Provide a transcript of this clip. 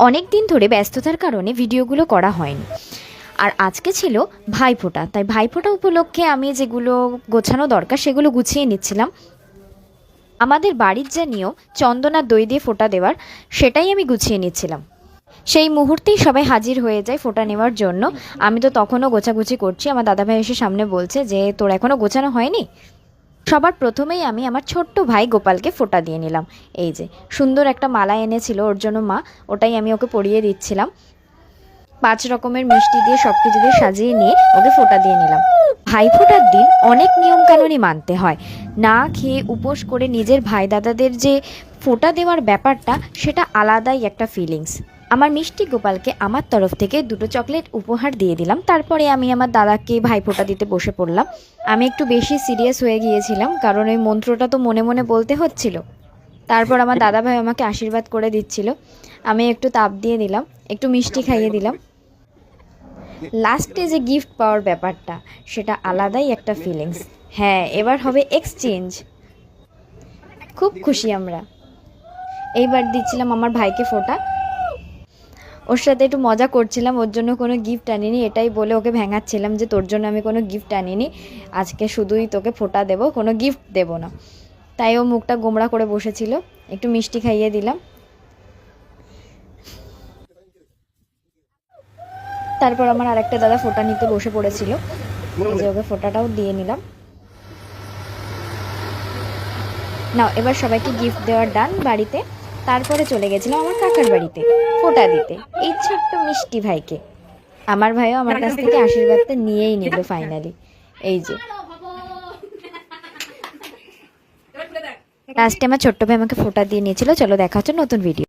অনেক দিন ধরে ব্যস্ততার কারণে ভিডিওগুলো করা হয়নি। আর আজকে ছিল ভাইফোঁটা, তাই ভাইফোঁটা উপলক্ষে আমি যেগুলো গোছানো দরকার সেগুলো গুছিয়ে নিচ্ছিলাম। আমাদের বাড়ির যে নিয়ম চন্দন আর দই দিয়ে ফোঁটা দেওয়ার, সেটাই আমি গুছিয়ে নিচ্ছিলাম। সেই মুহূর্তেই সবাই হাজির হয়ে যায় ফোঁটা নেওয়ার জন্য। আমি তো তখনও গোছাগুছি করছি। আমার দাদাভাই এসে সামনে বলছে যে তোর এখনও গোছানো হয়নি। সবার প্রথমেই আমি আমার ছোট্ট ভাই গোপালকে ফোঁটা দিয়ে নিলাম। এই যে সুন্দর একটা মালা এনেছিল ওর জন্য মা, ওটাই আমি ওকে পরিয়ে দিচ্ছিলাম। 5 রকমের মিষ্টি দিয়ে সব কিছু দিয়ে সাজিয়ে নিয়ে ওকে ফোঁটা দিয়ে নিলাম। ভাইফোঁটার দিন অনেক নিয়মকানুনই মানতে হয়। না খেয়ে উপোস করে নিজের ভাই দাদাদের যে ফোঁটা দেওয়ার ব্যাপারটা, সেটা আলাদাই একটা ফিলিংস। আমার মিষ্টি গোপালকে আমার তরফ থেকে 2টো চকলেট উপহার দিয়ে দিলাম। তারপরে আমি আমার দাদাকে ভাইফোঁটা দিতে বসে পড়লাম। আমি একটু বেশি সিরিয়াস হয়ে গিয়েছিলাম, কারণ ওই মন্ত্রটা তো মনে মনে বলতে হচ্ছিল। তারপর আমার দাদাভাই আমাকে আশীর্বাদ করে দিচ্ছিল। আমি একটু তাপ দিয়ে দিলাম, একটু মিষ্টি খাইয়ে দিলাম। লাস্টে যে গিফট পাওয়ার ব্যাপারটা, সেটা আলাদাই একটা ফিলিংস। হ্যাঁ, এবার হবে এক্সচেঞ্জ। খুব খুশি আমরা। এইবার দিচ্ছিলাম আমার ভাইকে ফোঁটা। ওর সাথে একটু মজা করছিলাম, ওর জন্য কোনো গিফট আনিনি এটাই বলে ওকে ভেঙাচ্ছিলাম যে তোর জন্য আমি কোনো গিফট আনিনি, আজকে শুধুই তোকে ফোঁটা দেবো, কোনো গিফট দেবো না। তাই ও মুখটা গোমড়া করে বসেছিল। একটু মিষ্টি খাইয়ে দিলাম। তারপর আমার আরেকটা দাদা ফোঁটা নিতে বসে পড়েছিল, যে ওকে ফোঁটাটাও দিয়ে নিলাম। নাও, এবার সবাইকে গিফট দেওয়ার ডান বাড়িতে। তারপরে চলে গেছিলাম আমার কাকার বাড়িতে ফোঁটা দিতে এই ছোট্ট মিষ্টি ভাইকে। আমার ভাইও আমার কাছ থেকে আশীর্বাদটা নিয়েই নিল ফাইনালি। এই যে লাস্টে আমার ছোট্ট ভাই আমাকে ফোঁটা দিয়ে নিয়েছিল। চলো দেখা হচ্ছে নতুন ভিডিও।